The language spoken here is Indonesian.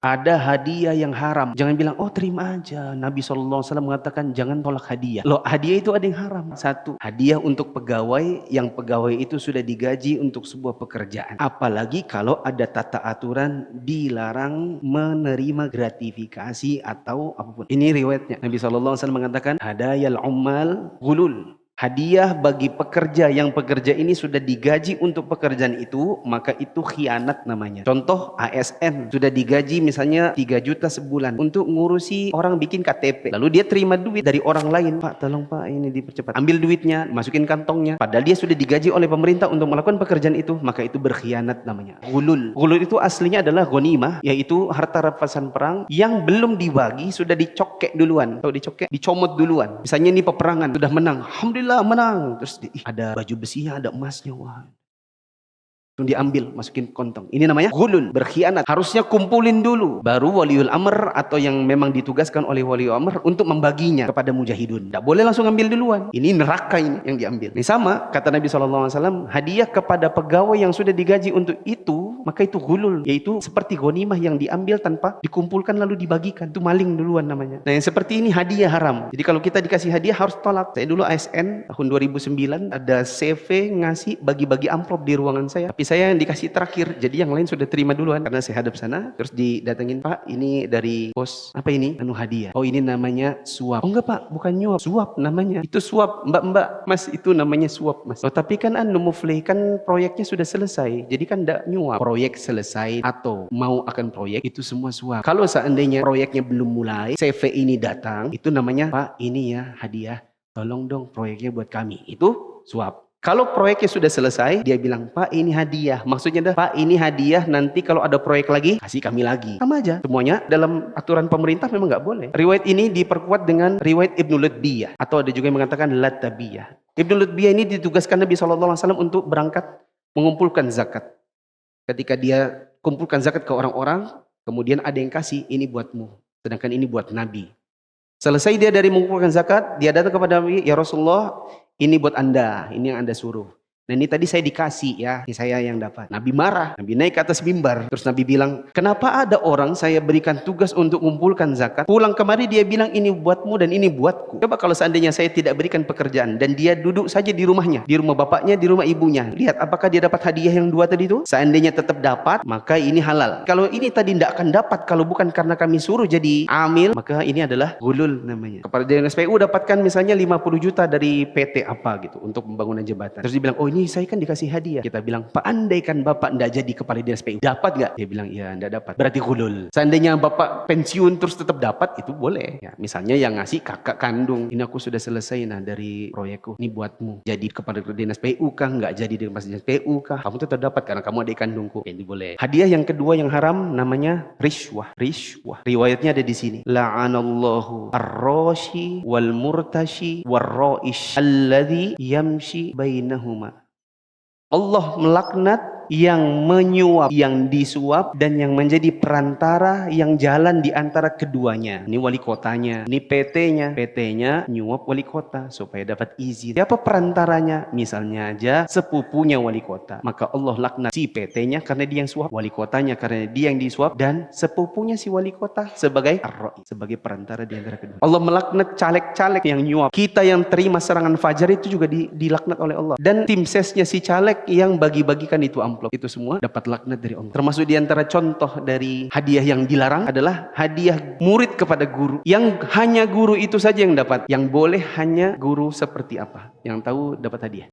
Ada hadiah yang haram. Jangan bilang, oh terima aja. Nabi SAW mengatakan jangan tolak hadiah. Loh, hadiah itu ada yang haram. Satu, hadiah untuk pegawai yang pegawai itu sudah digaji untuk sebuah pekerjaan. Apalagi kalau ada tata aturan dilarang menerima gratifikasi atau apapun. Ini riwayatnya. Nabi SAW mengatakan, hadayal ummal gulul. Hadiah bagi pekerja yang pekerja ini sudah digaji untuk pekerjaan itu, maka itu khianat namanya. Contoh ASN sudah digaji misalnya 3 juta sebulan untuk ngurusi orang bikin KTP. Lalu dia terima duit dari orang lain. Pak, tolong Pak, ini dipercepat. Ambil duitnya, masukin kantongnya. Padahal dia sudah digaji oleh pemerintah untuk melakukan pekerjaan itu, maka itu berkhianat namanya. Gulul. Gulul itu aslinya adalah ghanimah, yaitu harta rampasan perang yang belum dibagi, sudah dicokek duluan. Tahu dicokek? Dicomot duluan. Misalnya ini peperangan, sudah menang. Alhamdulillah menang, terus ada baju besinya, ada emasnya, wah, diambil, masukin kontong. Ini namanya gulul, berkhianat. Harusnya kumpulin dulu, baru waliul amr atau yang memang ditugaskan oleh waliul amr untuk membaginya kepada mujahidun. Tidak boleh langsung ambil duluan. Ini neraka ini yang diambil. Ini sama, kata Nabi SAW, hadiah kepada pegawai yang sudah digaji untuk itu, maka itu gulul, yaitu seperti ghanimah yang diambil tanpa dikumpulkan lalu dibagikan. Itu maling duluan namanya. Nah yang seperti ini hadiah haram. Jadi kalau kita dikasih hadiah harus tolak. Saya dulu ASN tahun 2009 ada CV ngasih bagi-bagi amplop di ruangan saya. Tapi saya yang dikasih terakhir, jadi yang lain sudah terima duluan karena saya hadap sana. Terus didatengin, Pak, ini dari pos apa ini? Anu hadiah. Oh ini namanya suap. Oh enggak Pak, bukan nyuap, suap namanya. Itu suap, mbak Mas, itu namanya suap Mas. Oh tapi kan anu muflih, kan proyeknya sudah selesai, jadi kan enggak nyuap. Proyek selesai atau mau akan proyek itu semua suap. Kalau seandainya proyeknya belum mulai, CV ini datang, itu namanya, Pak ini ya hadiah, tolong dong proyeknya buat kami. Itu suap. Kalau proyeknya sudah selesai, dia bilang, Pak ini hadiah. Maksudnya dah, Pak ini hadiah, nanti kalau ada proyek lagi, kasih kami lagi. Sama aja. Semuanya dalam aturan pemerintah memang nggak boleh. Riwayat ini diperkuat dengan riwayat Ibnu Lutbiyah. Atau ada juga yang mengatakan Latabiyah. Ibnu Lutbiyah ini ditugaskan Nabi SAW untuk berangkat mengumpulkan zakat. Ketika dia kumpulkan zakat ke orang-orang, kemudian ada yang kasih, ini buatmu. Sedangkan ini buat Nabi. Selesai dia dari mengumpulkan zakat, dia datang kepada Nabi, ya Rasulullah, ini buat Anda, ini yang Anda suruh. Nah ini tadi saya dikasih ya, ini saya yang dapat. Nabi marah, Nabi naik ke atas mimbar. Terus Nabi bilang, kenapa ada orang saya berikan tugas untuk mengumpulkan zakat, pulang kemari dia bilang ini buatmu dan ini buatku. Coba kalau seandainya saya tidak berikan pekerjaan dan dia duduk saja di rumahnya, di rumah bapaknya, di rumah ibunya, lihat apakah dia dapat hadiah yang 2 tadi itu? Seandainya tetap dapat, maka ini halal. Kalau ini tadi tidak akan dapat, kalau bukan karena kami suruh jadi amil, maka ini adalah gulul namanya. Kepada DNSPU dapatkan misalnya 50 juta dari PT apa gitu untuk pembangunan jembatan. Terus dia bilang, oh ini saya kan dikasih hadiah. Kita bilang, Pak, andaikan Bapak tidak jadi kepala dinas PU, dapat nggak? Dia bilang, iya, tidak dapat. Berarti gulul. Seandainya Bapak pensiun terus tetap dapat, itu boleh. Ya, misalnya yang ngasih kakak kandung, ini aku sudah selesai nah dari proyekku, ini buatmu. Jadi kepala dinas PU kah? Nggak jadi di kepala dinas PU kah? Kamu tetap dapat karena kamu adik kandungku. Ini boleh. Hadiah yang kedua yang haram namanya rishwah. Rishwah. Riwayatnya ada di sini. La'anallahu ar-rashi wal murtashi war-ra'ish alladhi yamshi bainahuma. Allah melaknat yang menyuap, yang disuap, dan yang menjadi perantara yang jalan di antara keduanya. Ini wali kotanya, ini PT-nya. PT-nya nyuap wali kota supaya dapat izin. Siapa perantaranya? Misalnya aja sepupunya wali kota. Maka Allah laknat si PT-nya karena dia yang suap, wali kotanya karena dia yang disuap, dan sepupunya si wali kota sebagai ar-ra'i, sebagai perantara di antara kedua. Allah melaknat caleg-caleg yang nyuap. Kita yang terima serangan fajar itu juga dilaknat oleh Allah. Dan tim sesnya si caleg yang bagi-bagikan itu amplop. Itu semua dapat laknat dari Allah. Termasuk diantara contoh dari hadiah yang dilarang adalah hadiah murid kepada guru. Yang hanya guru itu saja yang dapat. Yang boleh hanya guru seperti apa? Yang tahu dapat hadiah.